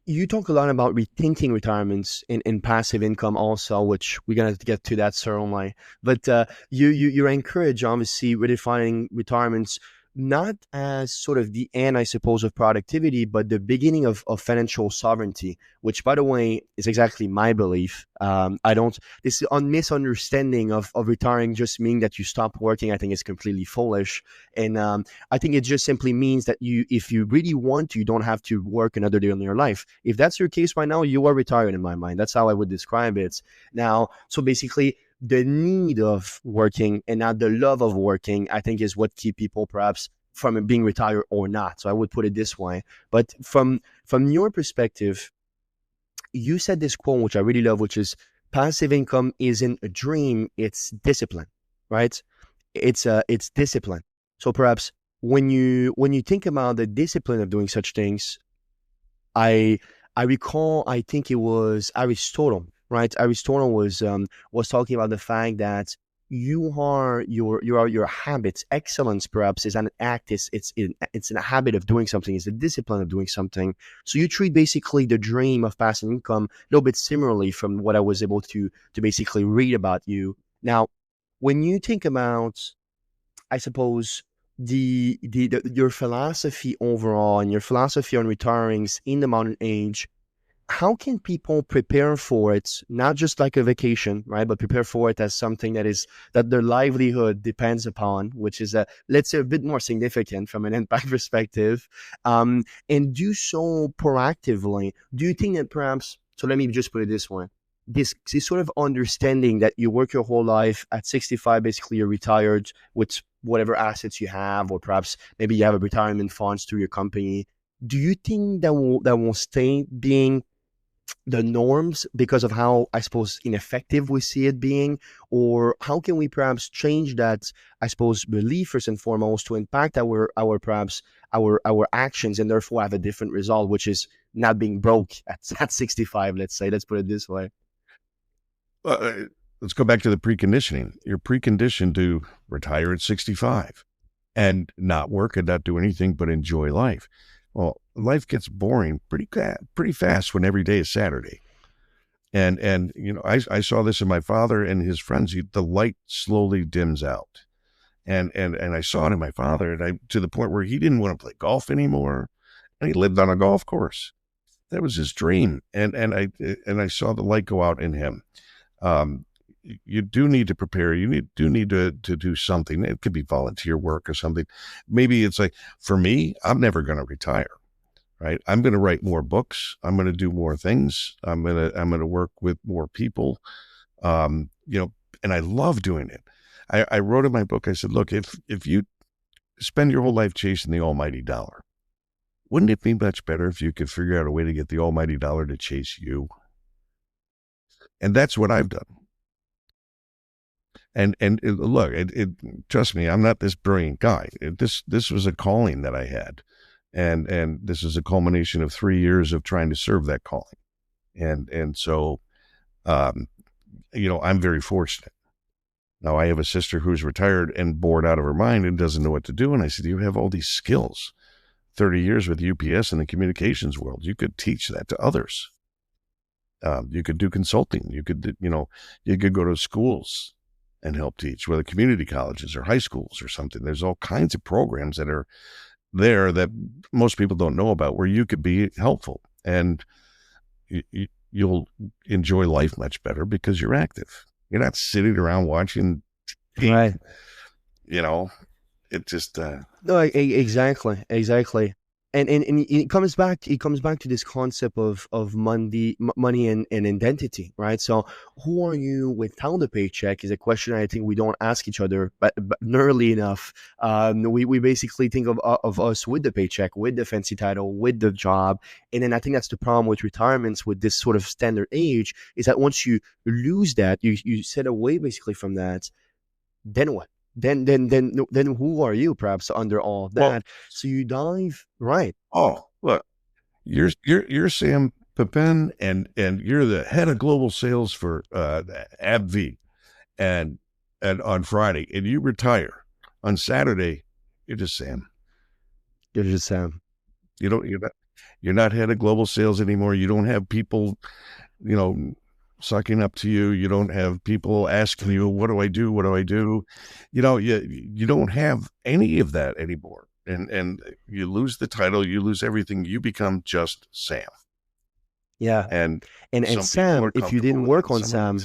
you talk a lot about rethinking retirements in passive income also, which we're going to get to that certainly. But you encourage, obviously, redefining retirements not as sort of the end, I suppose, of productivity, but the beginning of financial sovereignty, which, by the way, is exactly my belief. This misunderstanding of retiring just meaning that you stop working, I think is completely foolish. And I think it just simply means that if you really want to, you don't have to work another day in your life. If that's your case right now, you are retired in my mind. That's how I would describe it. Now, so basically, the need of working and not the love of working, I think is what keep people perhaps from being retired or not. So I would put it this way. But from your perspective, you said this quote, which I really love, which is passive income isn't a dream, it's discipline, right? It's discipline. So perhaps when you think about the discipline of doing such things, I I recall, I think it was Aristotle, right? Aristotle was talking about the fact that your habits. Excellence perhaps is an act. It's a habit of doing something. It's a discipline of doing something. So you treat basically the dream of passive income a little bit similarly from what I was able to basically read about you. Now, when you think about, I suppose, your philosophy overall and your philosophy on retirings in the modern age, how can people prepare for it, not just like a vacation, right, but prepare for it as something that their livelihood depends upon, which is let's say a bit more significant from an impact perspective, and do so proactively? Do you think that perhaps, so let me just put it this way, this sort of understanding that you work your whole life at 65, basically you're retired with whatever assets you have, or perhaps maybe you have a retirement funds through your company, do you think that will stay being the norms because of how, I suppose, ineffective we see it being? Or how can we perhaps change that, I suppose, belief first and foremost to impact our perhaps our actions and therefore have a different result, which is not being broke at 65, let's say. Let's put it this way. Uh, let's go back to the preconditioning. You're preconditioned to retire at 65 and not work and not do anything but enjoy life. Well, life gets boring pretty fast when every day is Saturday. And I saw this in my father and his friends. The light slowly dims out, and I saw it in my father, and I to the point where he didn't want to play golf anymore, and he lived on a golf course. That was his dream, and I saw the light go out in him. Um, you do need to prepare. Do need to do something. It could be volunteer work or something. Maybe it's like, for me, I'm never going to retire. Right. I'm going to write more books. I'm going to do more things. I'm going to work with more people. And I love doing it. I wrote in my book, I said, look, if you spend your whole life chasing the almighty dollar, wouldn't it be much better if you could figure out a way to get the almighty dollar to chase you? And that's what I've done. And look, trust me, I'm not this brilliant guy. This was a calling that I had. And this is a culmination of 3 years of trying to serve that calling. And so, I'm very fortunate. Now, I have a sister who's retired and bored out of her mind and doesn't know what to do. And I said, you have all these skills, 30 years with UPS in the communications world. You could teach that to others. You could do consulting. You could go to schools and help teach, whether community colleges or high schools or something. There's all kinds of programs that are there that most people don't know about where you could be helpful, and you'll enjoy life much better because you're active. You're not sitting around watching TV. Right. It just No, exactly, exactly. And it comes back to this concept of money and identity, right? So who are you without the paycheck is a question I think we don't ask each other, but nearly enough. We basically think of us with the paycheck, with the fancy title, with the job. And then I think that's the problem with retirements with this sort of standard age, is that once you lose that, you set away basically from that, then what? Then who are you perhaps under all well, that? So you dive right. look, you're Sam Pepin, and you're the head of global sales for AbbVie, and on Friday, and you retire on Saturday. You're just Sam. You're just Sam. You're not head of global sales anymore. You don't have people, you know, sucking up to you. You don't have people asking you, what do I do? What do I do? You don't have any of that anymore. And you lose the title, you lose everything. You become just Sam. Yeah. And And Sam, if you didn't work on Sam,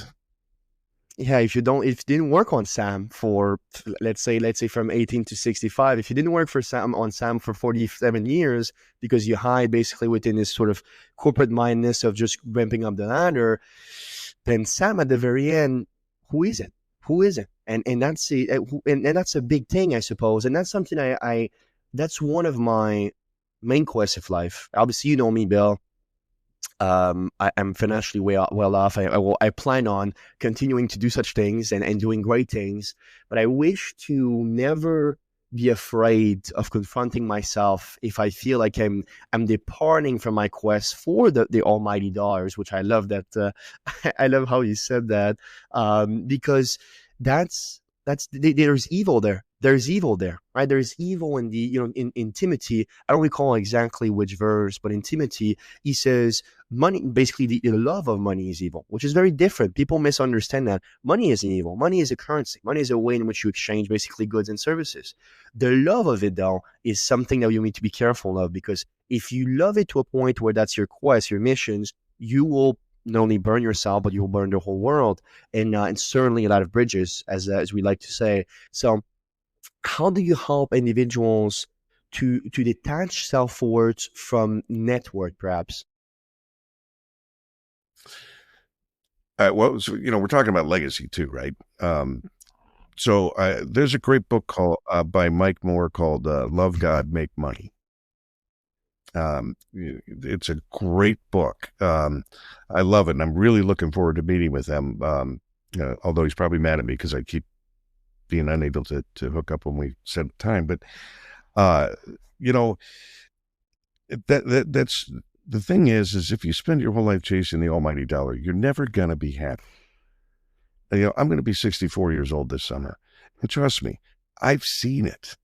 yeah, if you didn't work on Sam for, let's say from 18 to 65, if you didn't work for Sam for 47 years because you hide basically within this sort of corporate mindedness of just ramping up the ladder, then Sam at the very end, who is it? Who is it? And that's and that's a big thing, I suppose. And that's something I that's one of my main quests of life. Obviously, you know me, Bill. I'm financially well off. I plan on continuing to do such things and doing great things, but I wish to never be afraid of confronting myself if I feel like I'm departing from my quest for the almighty dollars, which I love that. I love how you said that, because there's evil there. There's evil there, right? There's evil in the, in Timothy. I don't recall exactly which verse, but in Timothy, he says money, basically the love of money is evil, which is very different. People misunderstand that. Money isn't evil. Money is a currency. Money is a way in which you exchange basically goods and services. The love of it, though, is something that you need to be careful of, because if you love it to a point where that's your quest, your missions, you will not only burn yourself, but you will burn the whole world, and certainly a lot of bridges, as we like to say. So, how do you help individuals to detach self-worth from net worth, perhaps? Well, so, we're talking about legacy too, right? So there's a great book called by Mike Moore called "Love God, Make Money." It's a great book. I love it, and I'm really looking forward to meeting with him. Although he's probably mad at me because I keep being unable to hook up when we set time, but that's the thing is if you spend your whole life chasing the almighty dollar, you're never gonna be happy. I'm going to be 64 years old this summer, and trust me, I've seen it.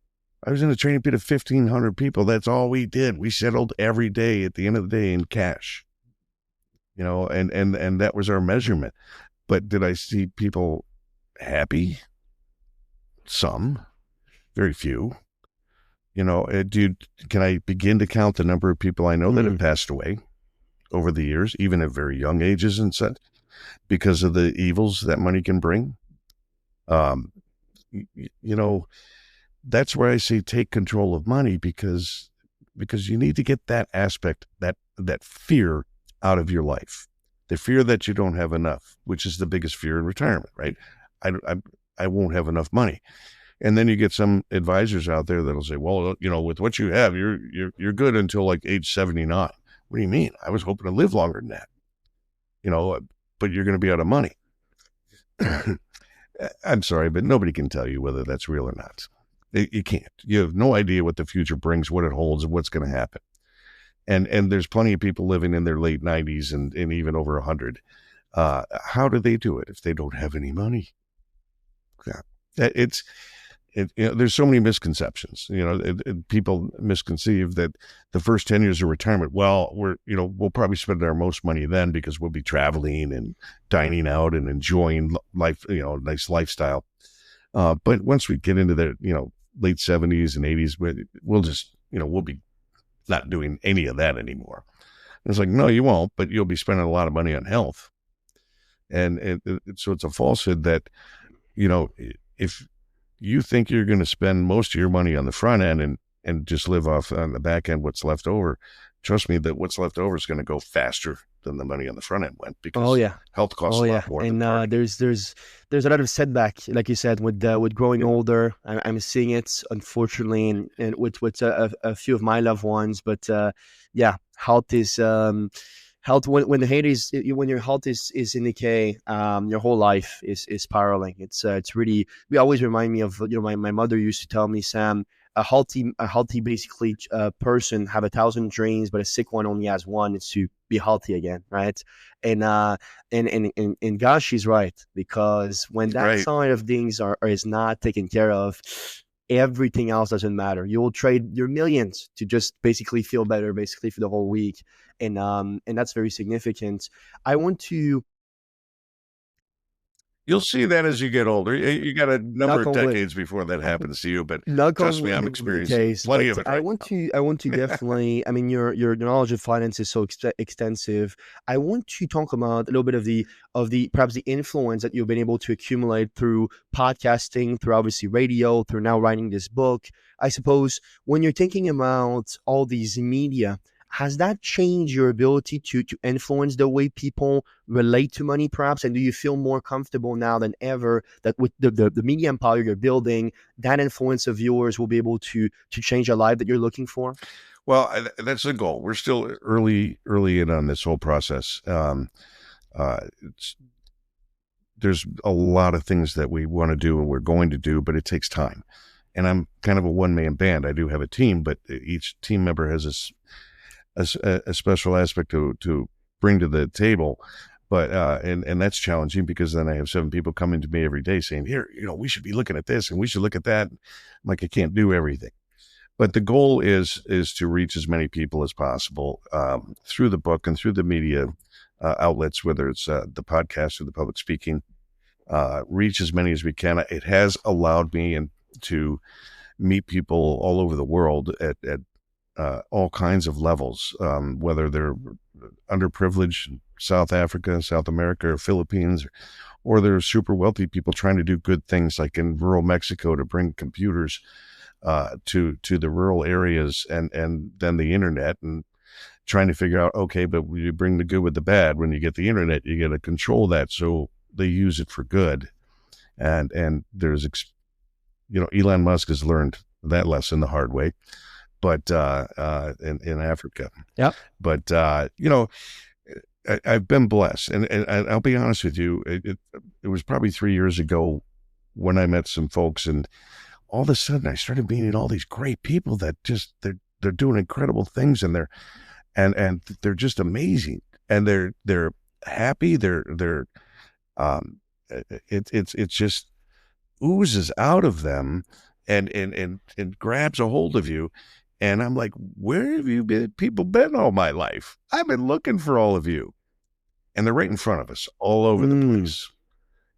I was in a training pit of 1,500 people. That's all we did. We settled every day at the end of the day in cash, and that was our measurement. But did I see people happy? Some, very few. Dude, can I begin to count the number of people I know that have passed away over the years, even at very young ages and such, because of the evils that money can bring? That's where I say take control of money, because you need to get that aspect, that fear out of your life, the fear that you don't have enough, which is the biggest fear in retirement, right? I won't have enough money. And then you get some advisors out there that'll say, well, with what you have, you're good until like age 79. What do you mean? I was hoping to live longer than that, but you're going to be out of money. I'm sorry, but nobody can tell you whether that's real or not. You can't. You have no idea what the future brings, what it holds, and what's going to happen. And there's plenty of people living in their late 90s and even over 100. How do they do it if they don't have any money? Yeah. There's so many misconceptions. People misconceive that the first 10 years of retirement, well, we'll probably spend our most money then because we'll be traveling and dining out and enjoying life, nice lifestyle. But once we get into the, late 70s and 80s, we'll just, we'll be not doing any of that anymore. And it's like, no, you won't, but you'll be spending a lot of money on health. And so it's a falsehood that, if you think you're going to spend most of your money on the front end and just live off on the back end what's left over, trust me that what's left over is going to go faster than the money on the front end went, because health costs a lot more. And there's a lot of setback, like you said, with growing older. I'm seeing it, unfortunately, and with a few of my loved ones. But health is health when your health is in decay, your whole life is spiraling. It's really, we always remind me of, my mother used to tell me, Sam, a healthy basically person have 1,000 dreams, but a sick one only has one. It's to be healthy again, right? And gosh, she's right, because when that side of things is not taken care of, everything else doesn't matter. You will trade your millions to just basically feel better, basically for the whole week, and that's very significant. I want to. You'll see that as you get older. You got a number of decades before that happens to you, but trust me, I'm experiencing plenty of it. I want to definitely. I mean, your knowledge of finance is so extensive. I want to talk about a little bit of the perhaps the influence that you've been able to accumulate through podcasting, through obviously radio, through now writing this book. I suppose when you're thinking about all these media, Has that changed your ability to influence the way people relate to money, perhaps? And do you feel more comfortable now than ever that with the media empire you're building, that influence of yours will be able to change a life that you're looking for? Well, that's the goal. We're still early in on this whole process. It's, there's a lot of things that we want to do and we're going to do, but it takes time. And I'm kind of a one-man band. I do have a team, but each team member has a special aspect to bring to the table. But and that's challenging because then I have 7 people coming to me every day saying, here, we should be looking at this and we should look at that. I'm like, I can't do everything. But the goal is to reach as many people as possible through the book and through the media outlets, whether it's the podcast or the public speaking, reach as many as we can. It has allowed me to meet people all over the world at all kinds of levels, whether they're underprivileged in South Africa, South America, or Philippines, or they're super wealthy people trying to do good things like in rural Mexico to bring computers to the rural areas and then the internet, and trying to figure out, okay, but you bring the good with the bad. When you get the internet, you got to control that so they use it for good. And there's, Elon Musk has learned that lesson the hard way, but in Africa. Yeah. But, I've been blessed. And I'll be honest with you, it was probably 3 years ago when I met some folks, and all of a sudden I started meeting all these great people that just, they're doing incredible things, and they're just amazing. And they're happy. It just oozes out of them and grabs a hold of you. And I'm like, where have you people been all my life? I've been looking for all of you. And they're right in front of us all over the place.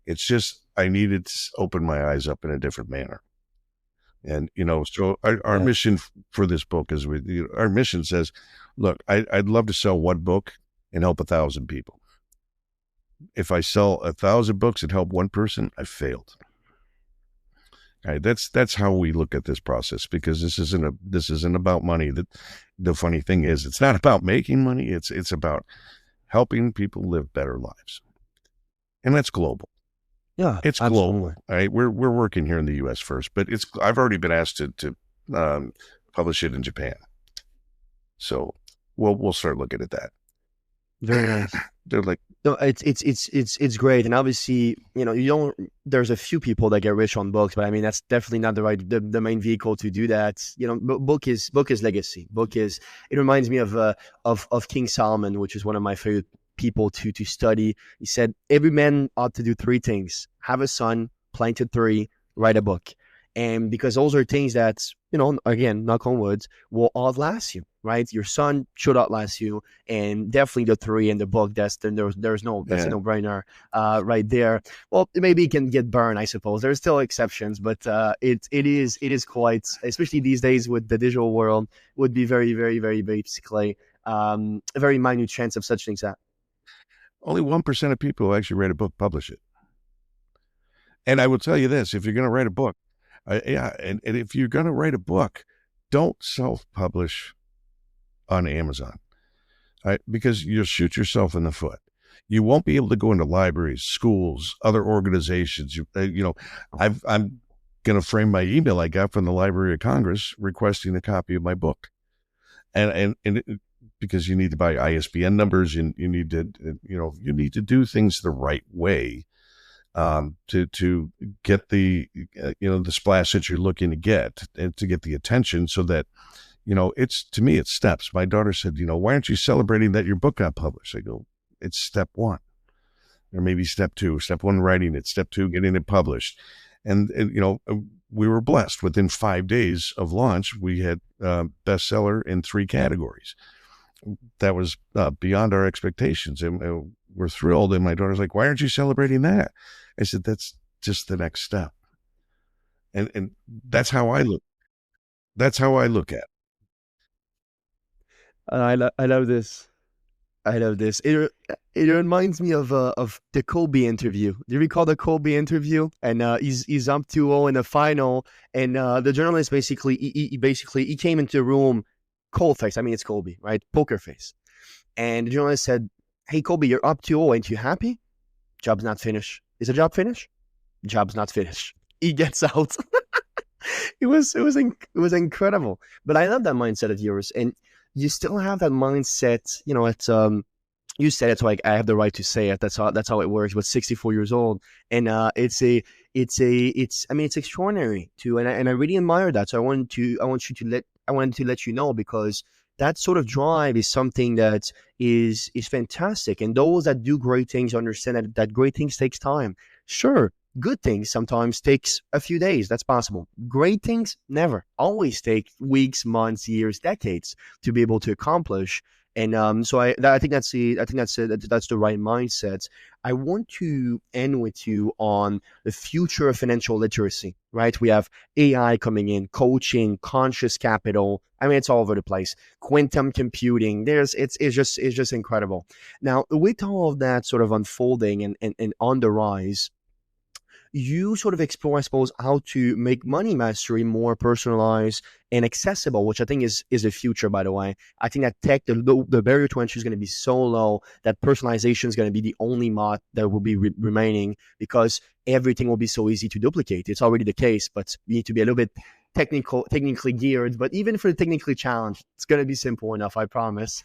It's just, I needed to open my eyes up in a different manner. And, so our mission for this book is, our mission says, look, I'd love to sell one book and help 1,000 people. If I sell 1,000 books and help one person, I failed. All right, that's how we look at this process, because this isn't about money. The funny thing is, it's not about making money. It's about helping people live better lives, and that's global. Yeah, it's absolutely. Global. All right, we're working here in the U.S. first, but I've already been asked to publish it in Japan, so we'll start looking at that. Very nice. They're like, no, it's great, and obviously, there's a few people that get rich on books, but I mean that's definitely not the main vehicle to do that. Book is legacy. It reminds me of King Solomon, which is one of my favorite people to study. He said every man ought to do 3 things: have a son, plant a tree, write a book. And because those are things that, again, knock on wood, will outlast you, right? Your son should outlast you, and definitely the 3 in the book. That's a no-brainer right there. Well, maybe it can get burned, I suppose. There's still exceptions, but it is quite, especially these days with the digital world, would be very, very, very basically a very minute chance of such things happening. Only 1% of people who actually write a book publish it. And I will tell you this: if you're going to write a book, and if you're going to write a book, don't self-publish on Amazon, right? Because you'll shoot yourself in the foot. You won't be able to go into libraries, schools, other organizations. I'm going to frame my email I got from the Library of Congress requesting a copy of my book, and because you need to buy ISBN numbers, and you need to do things the right way. To get the the splash that you're looking to get, and to get the attention, so that to me it's steps. My daughter said, why aren't you celebrating that your book got published? I go, it's step 1, or maybe step 2. Step 1, writing it. Step 2, getting it published. And we were blessed. Within 5 days of launch, we had bestseller in 3 categories. That was beyond our expectations, and we're thrilled. And my daughter's like, why aren't you celebrating that? I said, that's just the next step. And that's how I look. That's how I look at it. I love this. I love this. It reminds me of the Kobe interview. Do you recall the Kobe interview? And he's up 2-0 in the final, and the journalist basically he came into the room cold face. I mean, it's Colby, right? Poker face. And the journalist said, "Hey, Colby, you're up 2-0. Ain't you happy? Job's not finished. Is the job finished? Job's not finished." He gets out. It was incredible. But I love that mindset of yours, and you still have that mindset. It's you said it, so I have the right to say it. That's how it works. But 64 years old, and it's extraordinary too, and I really admire that. So I wanted to let you know, because that sort of drive is something that is fantastic. And those that do great things understand that great things takes time. Sure, good things sometimes takes a few days. That's possible. Great things never. Always take weeks, months, years, decades to be able to accomplish. And so I think that's the right mindset. I want to end with you on the future of financial literacy. Right? We have AI coming in, coaching, conscious capital. I mean, it's all over the place. Quantum computing. It's just incredible. Now, with all of that sort of unfolding and on the rise, you sort of explore, I suppose, how to make money mastery more personalized and accessible, which I think is the future, by the way. I think that the barrier to entry is going to be so low that personalization is going to be the only mod that will be remaining, because everything will be so easy to duplicate. It's already the case, but you need to be a little bit technically geared. But even for the technically challenged, it's going to be simple enough, I promise.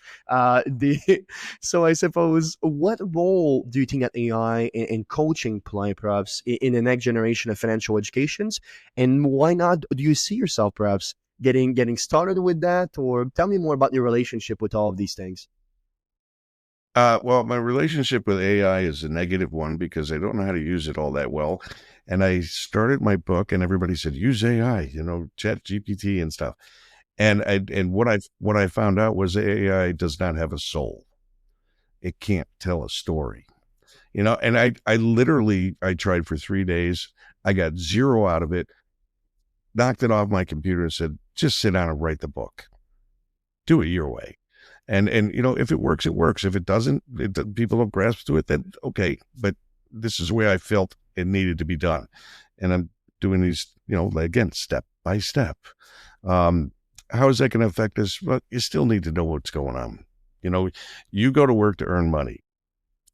So I suppose, what role do you think that AI and coaching play perhaps in the next generation of financial educations? And why not, do you see yourself perhaps getting started with that? Or tell me more about your relationship with all of these things. Well, my relationship with AI is a negative one because I don't know how to use it all that well. And I started my book, and everybody said, use AI, Chat GPT and stuff. And what I found out was AI does not have a soul. It can't tell a story, And I tried for 3 days. I got zero out of it. Knocked it off my computer and said, just sit down and write the book. Do it your way. And if it works, it works. If it doesn't, people don't grasp to it, then okay. But this is the way I felt it needed to be done. And I'm doing these, again, step by step. How is that going to affect us? Well, you still need to know what's going on. You go to work to earn money.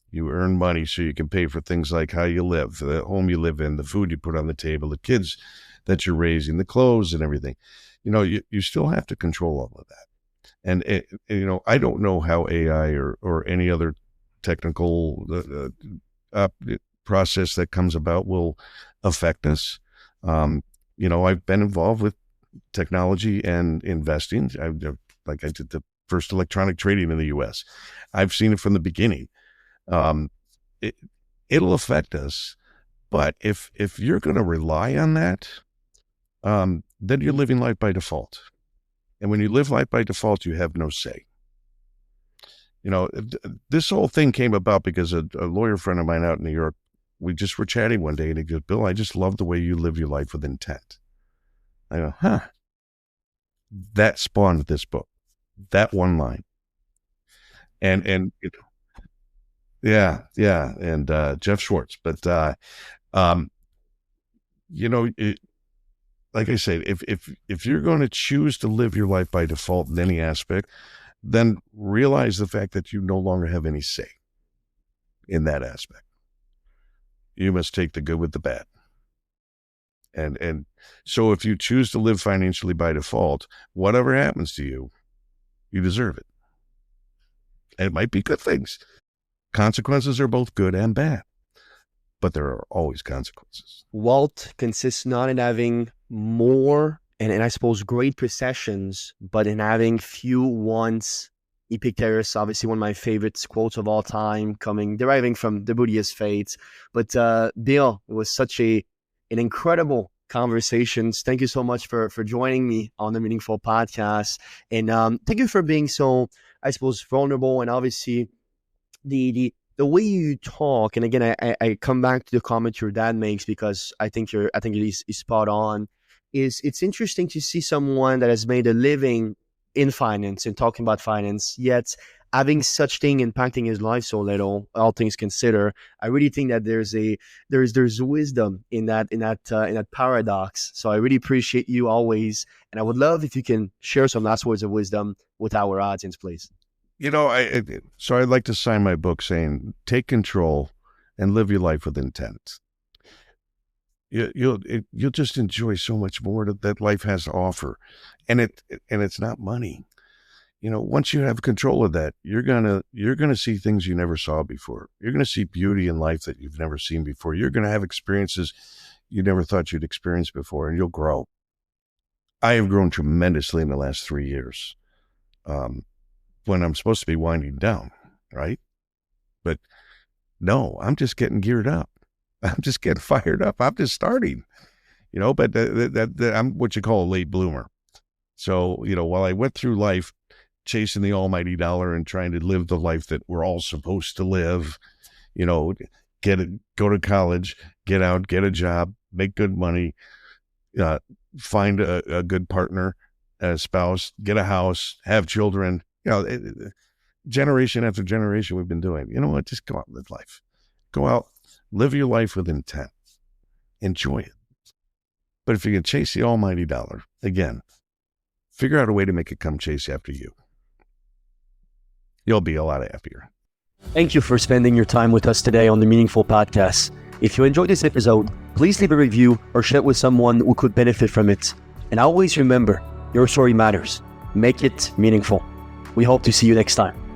You earn money so you can pay for things like how you live, the home you live in, the food you put on the table, the kids that you're raising, the clothes and everything. You still have to control all of that. And, I don't know how AI or any other technical process that comes about will affect us. I've been involved with technology and investing. I did the first electronic trading in the U.S. I've seen it from the beginning. It'll affect us. But if you're going to rely on that, then you're living life by default. And when you live life by default, you have no say. This whole thing came about because a lawyer friend of mine out in New York, we just were chatting one day, and he goes, Bill, I just love the way you live your life with intent. I go, huh. That spawned this book, that one line. And yeah. And Jeff Schwartz. But, like I say, if you're going to choose to live your life by default in any aspect, then realize the fact that you no longer have any say in that aspect. You must take the good with the bad. And so if you choose to live financially by default, whatever happens to you, you deserve it. And it might be good things. Consequences are both good and bad, but there are always consequences. Wealth consists not in having more and I suppose great possessions, but in having few wants. Epictetus, obviously one of my favorite quotes of all time, deriving from the Buddhist faith. But Bill, it was such an incredible conversation. Thank you so much for joining me on the Meaningful Podcast. And thank you for being so, I suppose, vulnerable, and obviously the way you talk. And again, I come back to the comment your dad makes, because I think he's spot on. It's interesting to see someone that has made a living in finance and talking about finance, yet having such thing impacting his life so little, all things considered, I really think that there's wisdom in that paradox. So I really appreciate you always, and I would love if you can share some last words of wisdom with our audience, please. So I'd like to sign my book saying, take control and live your life with intent. You'll just enjoy so much more that life has to offer, and it's not money. Once you have control of that, you're gonna see things you never saw before. You're gonna see beauty in life that you've never seen before. You're gonna have experiences you never thought you'd experience before, and you'll grow. I have grown tremendously in the last 3 years. When I'm supposed to be winding down, right? But no, I'm just getting geared up. I'm just getting fired up. I'm just starting, but I'm what you call a late bloomer. So, while I went through life chasing the almighty dollar and trying to live the life that we're all supposed to live, go to college, get out, get a job, make good money, find a good partner, a spouse, get a house, have children, generation after generation we've been doing. You know what? Just go out and live life. Go out, live your life with intent. Enjoy it. But if you can chase the almighty dollar, again, figure out a way to make it come chase after you. You'll be a lot happier. Thank you for spending your time with us today on the Meaningful Podcast. If you enjoyed this episode, please leave a review or share it with someone who could benefit from it. And always remember, your story matters. Make it meaningful. We hope to see you next time.